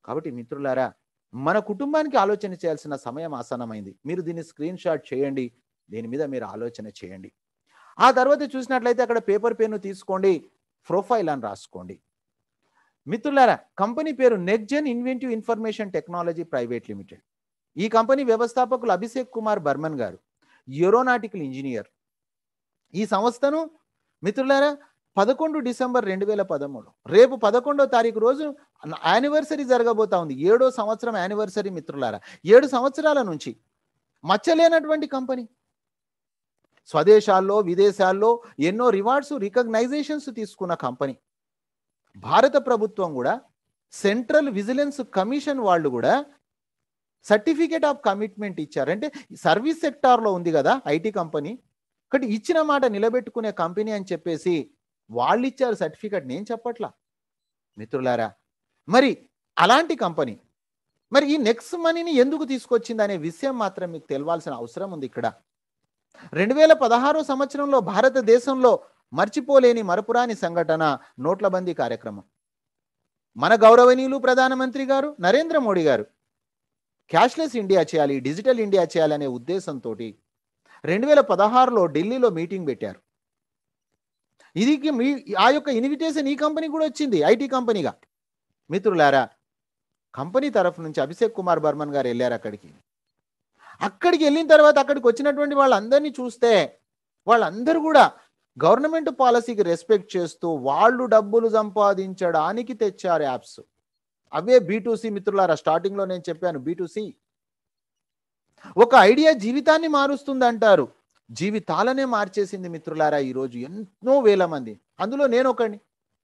కాబట్టి మిత్రులారా, మన కుటుంబానికి ఆలోచన చేయాల్సిన సమయం ఆసన్నమైంది. మీరు దీన్ని స్క్రీన్ షాట్ చేయండి, దీని మీద మీరు ఆలోచన చేయండి. ఆ తర్వాత చూసినట్లయితే అక్కడ పేపర్ పెన్ను తీసుకోండి, ప్రొఫైల్ అని రాసుకోండి. మిత్రులారా, కంపెనీ పేరు NexGen inventive information technology private limited. ఈ కంపెనీ వ్యవస్థాపకులు అభిషేక్ కుమార్ బర్మన్ గారు, ఏరోనాటికల్ ఇంజనీర్. ఈ సంస్థను మిత్రులారా 11 డిసెంబర్ 2013, రేపు 11వ తారీఖు రోజు యానివర్సరీ జరగబోతా ఉంది. 7వ సంవత్సరం యానివర్సరీ మిత్రులారా. 7 సంవత్సరాల నుంచి మచ్చలేనటువంటి కంపెనీ. స్వదేశాల్లో విదేశాల్లో ఎన్నో రివార్డ్స్ రికగ్నైజేషన్స్ తీసుకున్న కంపెనీ. భారత ప్రభుత్వం కూడా, సెంట్రల్ విజిలెన్స్ కమిషన్ వాళ్ళు కూడా సర్టిఫికేట్ ఆఫ్ కమిట్మెంట్ ఇచ్చారు. అంటే సర్వీస్ సెక్టార్లో ఉంది కదా ఐటీ కంపెనీ, కాబట్టి ఇచ్చిన మాట నిలబెట్టుకునే కంపెనీ అని చెప్పేసి వాళ్ళు ఇచ్చారు సర్టిఫికేట్, నేను చెప్పట్లా మిత్రులారా. మరి అలాంటి కంపెనీ మరి ఈ నెక్స్ట్ మనీని ఎందుకు తీసుకొచ్చింది అనే విషయం మాత్రం మీకు తెలవాల్సిన అవసరం ఉంది. ఇక్కడ 2016 సంవత్సరంలో భారతదేశంలో మర్చిపోలేని మరపురాని సంఘటన నోట్లబందీ కార్యక్రమం. మన గౌరవనీయులు ప్రధానమంత్రి గారు నరేంద్ర మోడీ గారు క్యాష్లెస్ ఇండియా చేయాలి, డిజిటల్ ఇండియా చేయాలనే ఉద్దేశంతో 2016లో ఢిల్లీలో మీటింగ్ పెట్టారు. ఇది ఆ యొక్క ఇన్విటేషన్ ఈ కంపెనీ కూడా వచ్చింది ఐటీ కంపెనీగా. మిత్రులారా, కంపెనీ తరఫు నుంచి అభిషేక్ కుమార్ బర్మన్ గారు వెళ్ళారు అక్కడికి. అక్కడికి వెళ్ళిన తర్వాత అక్కడికి వచ్చినటువంటి వాళ్ళందరినీ చూస్తే వాళ్ళందరూ కూడా గవర్నమెంట్ పాలసీకి రెస్పెక్ట్ చేస్తూ వాళ్ళు డబ్బులు సంపాదించడానికి తెచ్చారు యాప్స్. అవే B2C మిత్రులారా. స్టార్టింగ్లో నేను చెప్పాను B2C. ఒక ఐడియా జీవితాన్ని మారుస్తుంది అంటారు, జీవితాలనే మార్చేసింది మిత్రులారా. ఈరోజు ఎన్నో వేల మంది, అందులో నేను ఒకడిని,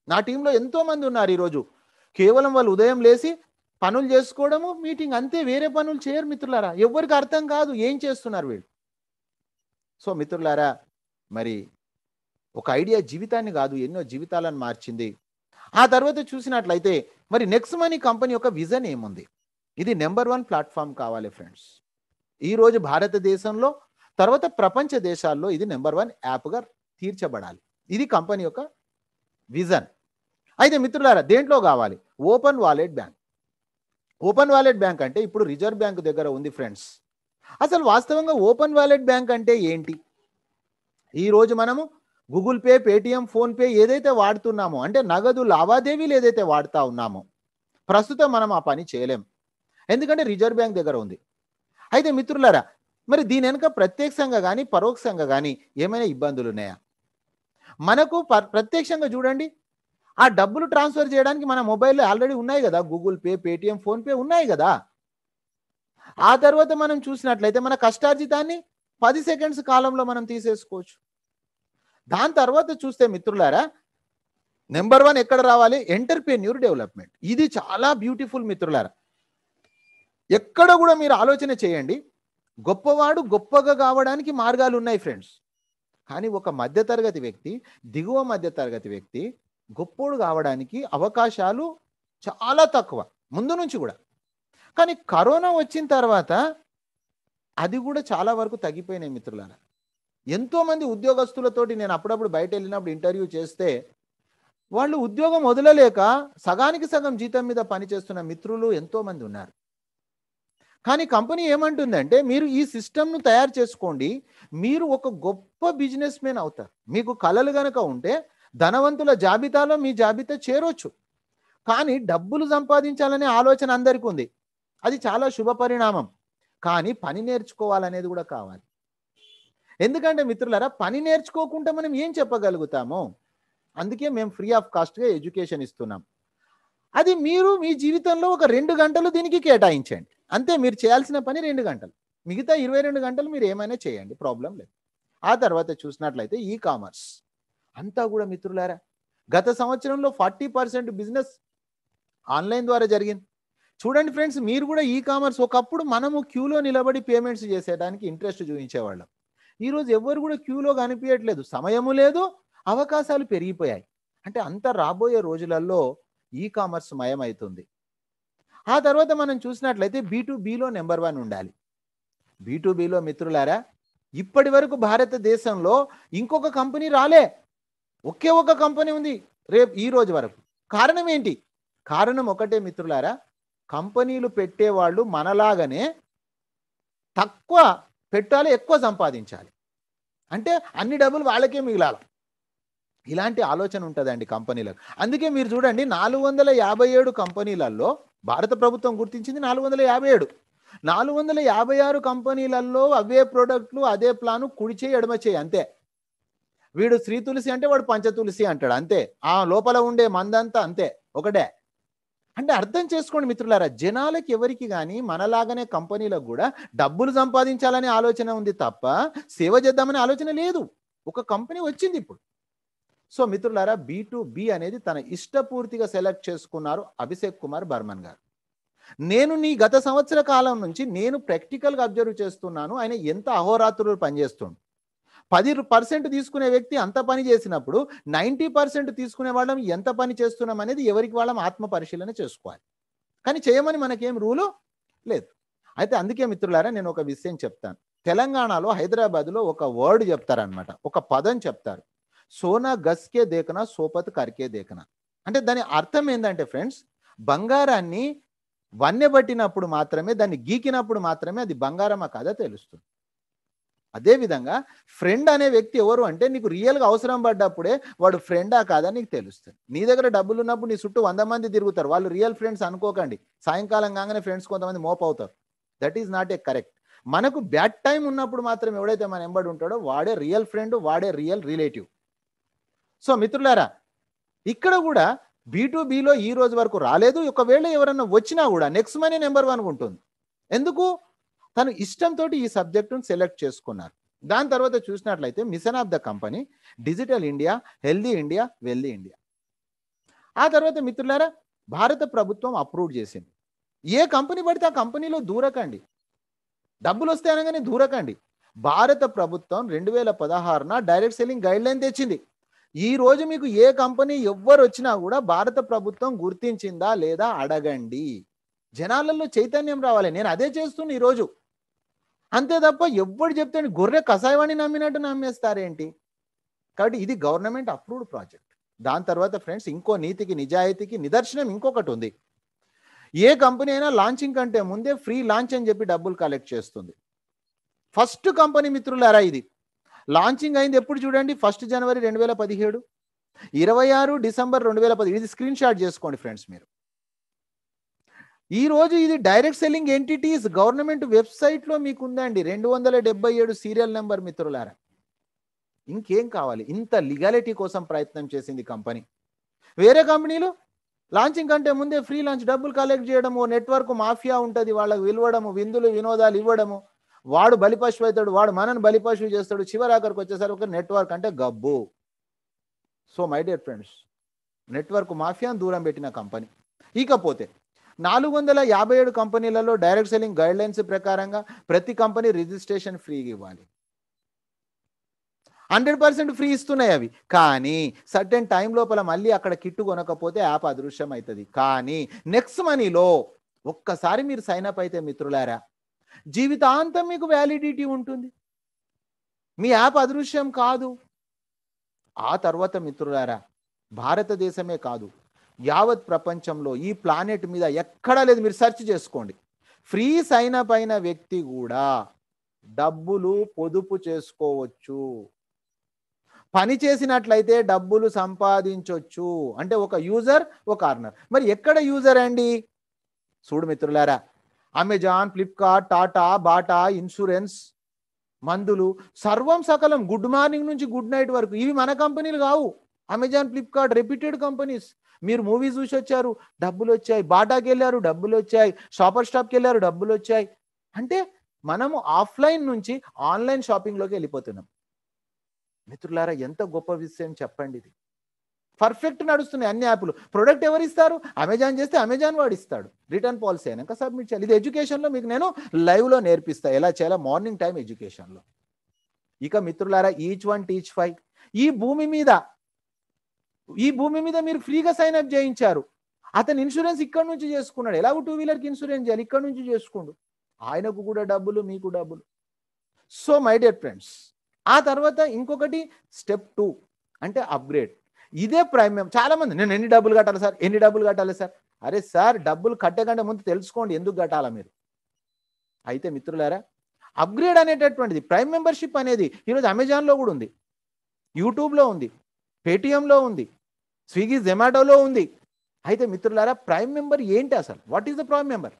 నా టీంలో ఎంతో మంది ఉన్నారు. ఈరోజు కేవలం వాళ్ళు ఉదయం లేచి పనులు చేసుకోవడము, మీటింగ్, అంతే. వేరే పనులు చేయరు మిత్రులారా. ఎవరికి అర్థం కాదు ఏం చేస్తున్నారు వీళ్ళు. సో మిత్రులారా, మరి ఒక ఐడియా జీవితాన్ని కాదు ఎన్నో జీవితాలను మార్చింది. ఆ తర్వాత చూసినట్లయితే మరి నెక్స్ట్ మనీ కంపెనీ యొక్క విజన్ ఏముంది? ఇది నెంబర్ 1 ప్లాట్ఫామ్ కావాలి ఫ్రెండ్స్. ఈరోజు భారతదేశంలో తర్వాత ప్రపంచ దేశాల్లో ఇది నెంబర్ 1 యాప్గా తీర్చబడాలి. ఇది కంపెనీ యొక్క విజన్. అయితే మిత్రులారా, దేంట్లో కావాలి? Open wallet bank. Open wallet bank అంటే ఇప్పుడు రిజర్వ్ బ్యాంక్ దగ్గర ఉంది ఫ్రెండ్స్. అసలు వాస్తవంగా ఓపెన్ వాలెట్ బ్యాంక్ అంటే ఏంటి? ఈరోజు మనము గూగుల్ పే, పేటిఎం, ఫోన్పే ఏదైతే వాడుతున్నామో, అంటే నగదు లావాదేవీలు ఏదైతే వాడుతూ ఉన్నామో, ప్రస్తుతం మనం ఆ పని చేయలేం. ఎందుకంటే రిజర్వ్ బ్యాంక్ దగ్గర ఉంది. అయితే మిత్రులారా, మరి దీని వెనుక ప్రత్యక్షంగా కానీ పరోక్షంగా కానీ ఏమైనా ఇబ్బందులు ఉన్నాయా? మనకు ప్రత్యక్షంగా చూడండి, ఆ డబ్బులు ట్రాన్స్ఫర్ చేయడానికి మన మొబైల్లో ఆల్రెడీ ఉన్నాయి కదా, గూగుల్ పే, పేటిఎం, ఫోన్పే ఉన్నాయి కదా. ఆ తర్వాత మనం చూసినట్లయితే మన కష్టార్జితాన్ని 10 సెకండ్స్ కాలంలో మనం తీసేసుకోవచ్చు. దాని తర్వాత చూస్తే మిత్రులారా, నెంబర్ 1 ఎక్కడ రావాలి? Entrepreneur development. ఇది చాలా బ్యూటిఫుల్ మిత్రులారా. ఎక్కడ కూడా మీరు ఆలోచన చేయండి, గొప్పవాడు గొప్పగా కావడానికి మార్గాలు ఉన్నాయి ఫ్రెండ్స్. కానీ ఒక మధ్యతరగతి వ్యక్తి, దిగువ మధ్యతరగతి వ్యక్తి గొప్పోడు కావడానికి అవకాశాలు చాలా తక్కువ ముందు నుంచి కూడా. కానీ కరోనా వచ్చిన తర్వాత అది కూడా చాలా వరకు తగ్గిపోయినాయి మిత్రులారా. ఎంతోమంది ఉద్యోగస్తులతోటి నేను అప్పుడప్పుడు బయట వెళ్ళినప్పుడు ఇంటర్వ్యూ చేస్తే వాళ్ళు ఉద్యోగం వదలలేక సగానికి సగం జీతం మీద పనిచేస్తున్న మిత్రులు ఎంతోమంది ఉన్నారు. కానీ కంపెనీ ఏమంటుందంటే, మీరు ఈ సిస్టమ్ను తయారు చేసుకోండి, మీరు ఒక గొప్ప బిజినెస్ మ్యాన్ అవుతారు. మీకు కళలు గనక ఉంటే ధనవంతుల జాబితాలో మీ జాబితా చేరొచ్చు. కానీ డబ్బులు సంపాదించాలనే ఆలోచన అందరికీ ఉంది, అది చాలా శుభ పరిణామం. కానీ పని నేర్చుకోవాలనేది కూడా కావాలి. ఎందుకంటే మిత్రులారా, పని నేర్చుకోకుండా మనం ఏం చెప్పగలుగుతామో. అందుకే మేము ఫ్రీ ఆఫ్ కాస్ట్గా ఎడ్యుకేషన్ ఇస్తున్నాం. అది మీరు మీ జీవితంలో ఒక 2 గంటలు దీనికి కేటాయించండి అంతే. మీరు చేయాల్సిన పని 2 గంటలు, మిగతా 22 గంటలు మీరు ఏమైనా చేయండి, ప్రాబ్లం లేదు. ఆ తర్వాత చూసినట్లయితే ఈ కామర్స్ అంతా కూడా మిత్రులారా, గత సంవత్సరంలో 40% బిజినెస్ ఆన్లైన్ ద్వారా జరిగింది. చూడండి ఫ్రెండ్స్, మీరు కూడా ఈ కామర్స్, ఒకప్పుడు మనము క్యూలో నిలబడి పేమెంట్స్ చేసేయడానికి ఇంట్రెస్ట్ చూపించేవాళ్ళం. ఈరోజు ఎవరు కూడా క్యూలో కనిపించట్లేదు, సమయము లేదు, అవకాశాలు పెరిగిపోయాయి. అంటే అంత రాబోయే రోజులలో ఈ కామర్స్ మయమవుతుంది. ఆ తర్వాత మనం చూసినట్లయితే B2Bలో నెంబర్ 1 ఉండాలి. B2Bలో మిత్రులారా, ఇప్పటి వరకు భారతదేశంలో ఇంకొక కంపెనీ రాలే, ఒకే ఒక కంపెనీ ఉంది రేపు ఈ రోజు వరకు. కారణం ఏంటి? కారణం ఒకటే మిత్రులారా, కంపెనీలు పెట్టేవాళ్ళు మనలాగానే తక్కువ పెట్టాలి, ఎక్కువ సంపాదించాలి. అంటే అన్ని డబ్బులు వాళ్ళకే మిగిలాలి, ఇలాంటి ఆలోచన ఉంటుందండి కంపెనీలకు. అందుకే మీరు చూడండి, 457 కంపెనీలలో భారత ప్రభుత్వం గుర్తించింది 457, 456 కంపెనీలలో అవే ప్రోడక్ట్లు, అదే ప్లాను, కుడి చేయి ఎడమ చేయి అంతే. వీడు శ్రీ తులసి అంటే వాడు పంచతులసి అంటాడు అంతే. ఆ లోపల ఉండే మందంతా అంతే, ఒకటే. అంటే అర్థం చేసుకోండి మిత్రులారా, జనాలకి ఎవరికి కానీ మనలాగానే కంపెనీలకు కూడా డబ్బులు సంపాదించాలనే ఆలోచన ఉంది తప్ప సేవ చేద్దామనే ఆలోచన లేదు. ఒక కంపెనీ వచ్చింది ఇప్పుడు. సో మిత్రులారా, B2B అనేది తన ఇష్టపూర్తిగా సెలెక్ట్ చేసుకున్నారు అభిషేక్ కుమార్ బర్మన్ గారు. నేను గత సంవత్సర కాలం నుంచి నేను ప్రాక్టికల్గా అబ్జర్వ్ చేస్తున్నాను, ఆయన ఎంత అహోరాత్రులు పనిచేస్తుండు. 10% తీసుకునే వ్యక్తి అంత పని చేసినప్పుడు 90% తీసుకునే వాళ్ళం ఎంత పని చేస్తున్నాం అనేది ఎవరికి వాళ్ళం ఆత్మ పరిశీలన చేసుకోవాలి. కానీ చేయమని మనకేం రూలు లేదు. అయితే అందుకే మిత్రులారా, నేను ఒక విషయం చెప్తాను. తెలంగాణలో హైదరాబాద్లో ఒక వర్డ్ చెప్తారనమాట, ఒక పదం చెప్తారు, సోనా గస్కే దేకనా సోపత్ కర్కే దేకనా. అంటే దాని అర్థం ఏంటంటే ఫ్రెండ్స్, బంగారాన్ని వన్నెబట్టినప్పుడు మాత్రమే, దాన్ని గీకినప్పుడు మాత్రమే అది బంగారమా కాదా తెలుస్తుంది. అదేవిధంగా ఫ్రెండ్ అనే వ్యక్తి ఎవరు అంటే, నీకు రియల్గా అవసరం పడ్డప్పుడే వాడు ఫ్రెండా కాదా నీకు తెలుస్తుంది. నీ దగ్గర డబ్బులు ఉన్నప్పుడు నీ చుట్టూ 100 మంది తిరుగుతారు, వాళ్ళు రియల్ ఫ్రెండ్స్ అనుకోకండి. సాయంకాలం కాగానే ఫ్రెండ్స్ కొంతమంది మోప్ అవుతారు. That is not a correct. మనకు బ్యాడ్ టైం ఉన్నప్పుడు మాత్రం ఎవడైతే మన ఎంబడి ఉంటాడో వాడే రియల్ ఫ్రెండ్, వాడే రియల్ రిలేటివ్. సో మిత్రులారా, ఇక్కడ కూడా B2Bలో ఈ రోజు వరకు రాలేదు. ఒకవేళ ఎవరన్నా వచ్చినా కూడా నెక్స్ట్ మనీ నెంబర్ 1 ఉంటుంది. ఎందుకు? తను ఇష్టంతో ఈ సబ్జెక్టును సెలెక్ట్ చేసుకున్నారు. దాని తర్వాత చూసినట్లయితే machine of the company digital India, healthy India, wealthy India. ఆ తర్వాత మిత్రులారా, భారత ప్రభుత్వం అప్రూవ్ చేసింది. ఏ కంపెనీ పడితే ఆ కంపెనీలో దూరకండి, డబ్బులు వస్తే అనగానే దూరకండి. భారత ప్రభుత్వం 2016న డైరెక్ట్ సెల్లింగ్ గైడ్ లైన్ తెచ్చింది. ఈ రోజు మీకు ఏ కంపెనీ ఎవ్వరు వచ్చినా కూడా భారత ప్రభుత్వం గుర్తించిందా లేదా అడగండి. జనాలలో చైతన్యం రావాలి. నేను అదే చేస్తున్నా ఈరోజు. అంతే తప్ప ఎవ్వడు చెప్తే గొర్రె కషాయవాణి నమ్మినట్టు నమ్మేస్తారేంటి? కాబట్టి ఇది గవర్నమెంట్ అప్రూవ్డ్ ప్రాజెక్ట్. దాని తర్వాత ఫ్రెండ్స్, ఇంకో నీతికి నిజాయితీకి నిదర్శనం ఇంకొకటి ఉంది. ఏ కంపెనీ అయినా లాంచింగ్ కంటే ముందే ఫ్రీ లాంచ్ అని చెప్పి డబ్బులు కలెక్ట్ చేస్తుంది. ఫస్ట్ కంపెనీ మిత్రులారా ఇది. లాంచింగ్ అయింది ఎప్పుడు చూడండి, 1 జనవరి 2017, 26 డిసెంబర్ 2010. ఇది స్క్రీన్ షాట్ చేసుకోండి ఫ్రెండ్స్ మీరు. ఈ రోజు ఇది డైరెక్ట్ సెల్లింగ్ ఎంటిటీస్ గవర్నమెంట్ వెబ్సైట్లో మీకు ఉందండి. 277 సీరియల్ నెంబర్ మిత్రులారా. ఇంకేం కావాలి? ఇంత లీగాలిటీ కోసం ప్రయత్నం చేసింది కంపెనీ. వేరే కంపెనీలు లాంచింగ్ కంటే ముందే ఫ్రీ లాంచ్ డబ్బులు కలెక్ట్ చేయడము, నెట్వర్క్ మాఫియా ఉంటుంది, వాళ్ళకి విలువడము, విందులు వినోదాలు ఇవ్వడము, వాడు బలిపశువు అవుతాడు, వాడు మనని బలిపశువు చేస్తాడు, చివరాఖరికి వచ్చేసరికి ఒక నెట్వర్క్ అంటే గబ్బు. So my dear friends, network మాఫియాను దూరం పెట్టిన కంపెనీ. ఇకపోతే 457 కంపెనీలలో డైరెక్ట్ సెల్లింగ్ గైడ్లైన్స్ ప్రకారంగా ప్రతి కంపెనీ రిజిస్ట్రేషన్ ఫ్రీగా ఇవ్వాలి. 100% ఫ్రీ ఇస్తున్నాయి అవి. కానీ సర్టెన్ టైం లోపల మళ్ళీ అక్కడ కిట్టు కొనకపోతే యాప్ అదృశ్యం అవుతుంది. కానీ నెక్స్ట్ మనీలో ఒక్కసారి మీరు సైన్ అప్ అయితే మిత్రులారా, జీవితాంతం మీకు వ్యాలిడిటీ ఉంటుంది, మీ యాప్ అదృశ్యం కాదు. ఆ తర్వాత మిత్రులారా, భారతదేశమే కాదు, యావత్ ప్రపంచంలో ఈ ప్లానెట్ మీద ఎక్కడా లేదు, మీరు సెర్చ్ చేసుకోండి, ఫ్రీ సైన్ అప్ అయిన వ్యక్తి కూడా డబ్బులు పొదుపు చేసుకోవచ్చు, పని చేసినట్లయితే డబ్బులు సంపాదించవచ్చు. అంటే ఒక యూజర్, ఒక అర్నర్. మరి ఎక్కడ యూజర్ అండి? చూడు మిత్రులారా, Amazon, Flipkart, Tata, Bata, insurance, మందులు, సర్వం సకలం, గుడ్ మార్నింగ్ నుంచి గుడ్ నైట్ వరకు, ఇవి మన కంపెనీలు కావు. Amazon, Flipkart reputed companies. మీరు మూవీ చూసి వచ్చారు, డబ్బులు వచ్చాయి, బాటాకి వెళ్ళారు, డబ్బులు వచ్చాయి, షాపర్ స్టాప్కి వెళ్ళారు, డబ్బులు వచ్చాయి. అంటే మనము ఆఫ్లైన్ నుంచి ఆన్లైన్ షాపింగ్లోకి వెళ్ళిపోతున్నాం. మిత్రులారా, ఎంత గొప్ప విషయం చెప్పండి. ఇది పర్ఫెక్ట్ నడుస్తున్నాయి అన్ని యాప్లు. ప్రొడక్ట్ ఎవరు ఇస్తారు? అమెజాన్ చేస్తే అమెజాన్ వాడు ఇస్తాడు, రిటర్న్ పాలసీ అయినాక సబ్మిట్ చేయాలి. ఇది ఎడ్యుకేషన్లో మీకు నేను లైవ్లో నేర్పిస్తా ఎలా చేయాలో, మార్నింగ్ టైం ఎడ్యుకేషన్లో. ఇక మిత్రులారా, ఈచ్ వన్ టీచ్ ఫైవ్. ఈ భూమి మీద మీరు ఫ్రీగా సైన్ అప్ చేయించారు. అతను ఇన్సూరెన్స్ ఇక్కడ నుంచి చేసుకున్నాడు, ఎలాగో 2 వీలర్కి ఇన్సూరెన్స్ చేయాలి, ఇక్కడ నుంచి చేసుకోండు, ఆయనకు కూడా డబ్బులు, మీకు డబ్బులు. సో మై డియర్ ఫ్రెండ్స్, ఆ తర్వాత ఇంకొకటి స్టెప్ 2 అంటే అప్గ్రేడ్. ఇదే ప్రైమ్ మెంబర్. చాలా మంది, నేను ఎన్ని డబ్బులు కట్టాలి సార్, ఎన్ని డబ్బులు కట్టాలి సార్? అరే సార్, డబ్బులు కట్టే కంటే ముందు తెలుసుకోండి ఎందుకు కట్టాలా మీరు. అయితే మిత్రులారా, అప్గ్రేడ్ అనేటటువంటిది, ప్రైమ్ మెంబర్షిప్ అనేది ఈరోజు అమెజాన్లో కూడా ఉంది, యూట్యూబ్లో ఉంది, పేటిఎంలో ఉంది, స్విగ్గీ, జొమాటోలో ఉంది. అయితే మిత్రులారా, ప్రైమ్ మెంబర్ ఏంటి అసలు? What is the prime member?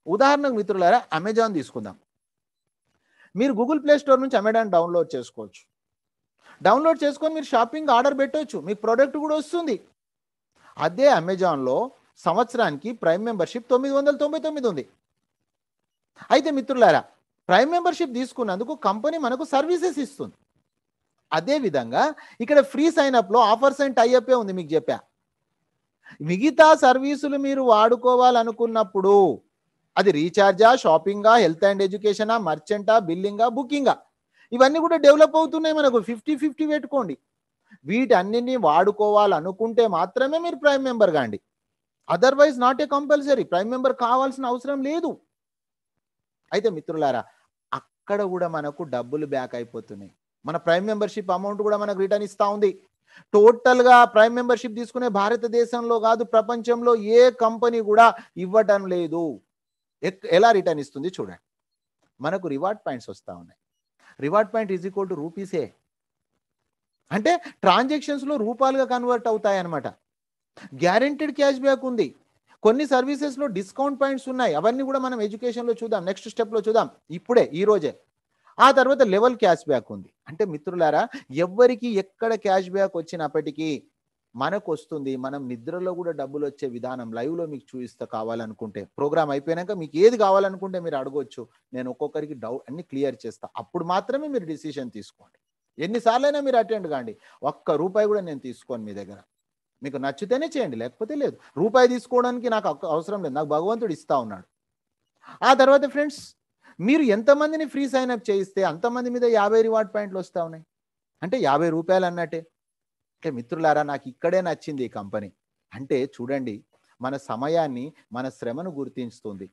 ఉదాహరణకు మిత్రులారా, అమెజాన్ తీసుకుందాం. మీరు గూగుల్ ప్లే స్టోర్ నుంచి అమెజాన్ డౌన్లోడ్ చేసుకోవచ్చు. డౌన్లోడ్ చేసుకొని మీరు షాపింగ్ ఆర్డర్ పెట్టవచ్చు, మీకు ప్రోడక్ట్ కూడా వస్తుంది. అదే అమెజాన్లో సంవత్సరానికి ప్రైమ్ మెంబర్షిప్ 999 ఉంది. అయితే మిత్రులారా, ప్రైమ్ మెంబర్షిప్ తీసుకున్నందుకు కంపెనీ మనకు సర్వీసెస్ ఇస్తుంది. అదేవిధంగా ఇక్కడ ఫ్రీ సైన్అప్లో ఆఫర్స్ అండ్ టైఅప్ ఉంది, మీకు చెప్పా. మిగతా సర్వీసులు మీరు వాడుకోవాలనుకున్నప్పుడు అది రీఛార్జా, షాపింగా, హెల్త్ అండ్ ఎడ్యుకేషనా, మర్చెంటా, బిల్లింగా, బుకింగా, ఇవన్నీ కూడా డెవలప్ అవుతున్నాయి. మనకు 50-50 పెట్టుకోండి. వీటన్నిటిని వాడుకోవాలనుకుంటే మాత్రమే మీరు ప్రైమ్ మెంబర్ కాండి. Otherwise not a compulsory, prime member కావాల్సిన అవసరం లేదు. అయితే మిత్రులారా, అక్కడ కూడా మనకు డబ్బులు బ్యాక్ అయిపోతున్నాయి. మన ప్రైమ్ మెంబర్షిప్ అమౌంట్ కూడా మనకు రిటర్న్ ఇస్తూ ఉంది. టోటల్గా ప్రైమ్ మెంబర్షిప్ తీసుకునే భారతదేశంలో కాదు, ప్రపంచంలో ఏ కంపెనీ కూడా ఇవ్వటం లేదు. ఎలా రిటర్న్ ఇస్తుంది చూడండి. మనకు రివార్డ్ పాయింట్స్ వస్తూ ఉన్నాయి. Reward point is equal to రూపీసే. అంటే ట్రాన్సాక్షన్స్లో రూపాయలుగా కన్వర్ట్ అవుతాయి అన్నమాట. గ్యారెంటెడ్ క్యాష్ బ్యాక్ ఉంది. కొన్ని సర్వీసెస్లో డిస్కౌంట్ పాయింట్స్ ఉన్నాయి. అవన్నీ కూడా మనం ఎడ్యుకేషన్లో చూద్దాం, నెక్స్ట్ స్టెప్లో చూద్దాం, ఇప్పుడే ఈరోజే. ఆ తర్వాత లెవెల్ క్యాష్ బ్యాక్ ఉంది. అంటే మిత్రులారా, ఎవరికి ఎక్కడ క్యాష్ బ్యాక్ వచ్చినప్పటికీ మనకు వస్తుంది. మనం నిద్రలో కూడా డబ్బులు వచ్చే విధానం లైవ్లో మీకు చూపిస్తా. కావాలనుకుంటే ప్రోగ్రామ్ అయిపోయాక మీకు ఏది కావాలనుకుంటే మీరు అడగొచ్చు, నేను ఒక్కొక్కరికి డౌట్ అన్ని క్లియర్ చేస్తా. అప్పుడు మాత్రమే మీరు డిసిషన్ తీసుకోండి. ఎన్నిసార్లైనా మీరు అటెండ్ కాండి, ₹1 కూడా నేను తీసుకోను మీ దగ్గర. మీకు నచ్చితేనే చేయండి, లేకపోతే లేదు. రూపాయి తీసుకోవడానికి నాకు అవసరం లేదు, నాకు భగవంతుడు ఇస్తా ఉన్నాడు. ఆ తర్వాత ఫ్రెండ్స్, మీరు ఎంతమందిని ఫ్రీ సైన్ అప్ చేయిస్తే అంతమంది మీద 50 రివార్డ్ పాయింట్లు వస్తూ ఉన్నాయి. అంటే ₹50 అన్నట్టే. అంటే మిత్రులారా, నాకు ఇక్కడే నచ్చింది ఈ కంపెనీ. అంటే చూడండి, మన సమయాన్ని, మన శ్రమను గుర్తిస్తుంది.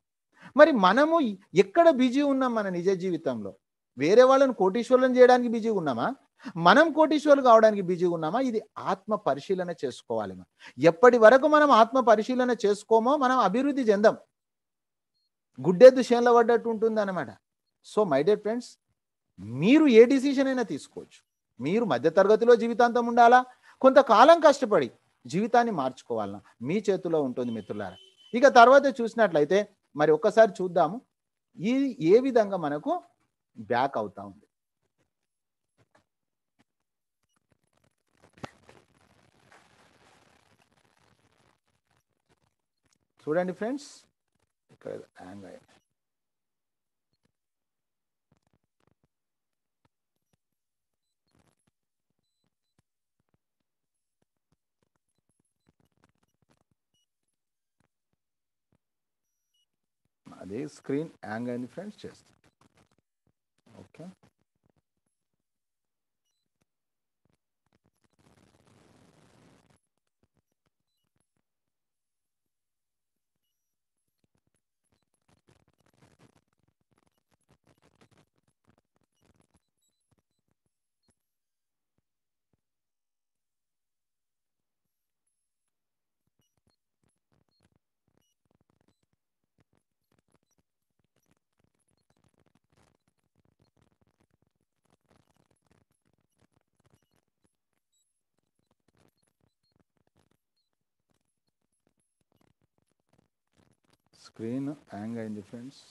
మరి మనము ఎక్కడ బిజీ ఉన్నాం మన నిజ జీవితంలో? వేరే వాళ్ళని కోటీశ్వరులను చేయడానికి బిజీగా ఉన్నామా? మనం కోటీశ్వరులు కావడానికి బిజీగా ఉన్నామా? ఇది ఆత్మ పరిశీలన చేసుకోవాలి. ఎప్పటి వరకు మనం ఆత్మ పరిశీలన చేసుకోమో మనం అభివృద్ధి చెందాం. గుడ్డెద్దు చేనులో పడ్డట్టు ఉంటుంది అన్నమాట. సో మై డియర్ ఫ్రెండ్స్, మీరు ఏ డిసిషన్ అయినా తీసుకోవచ్చు. మీరు మధ్యతరగతిలో జీవితాంతం ఉండాలా, కొంతకాలం కష్టపడి జీవితాన్ని మార్చుకోవాలన్నా మీ చేతిలో ఉంటుంది మిత్రులారా. ఇక తర్వాత చూసినట్లయితే మరి ఒక్కసారి చూద్దాము ఇది ఏ విధంగా మనకు బ్యాక్ అవుతా ఉంది. చూడండి ఫ్రెండ్స్, ఇక్కడ హ్యాంగ్ అయ్యింది. అదే స్క్రీన్ హ్యాంగ్ అయింది ఫ్రెండ్స్, చేస్తుంది. ఓకే, స్క్రీన్ హ్యాంగ్ అయింది ఫ్రెండ్స్.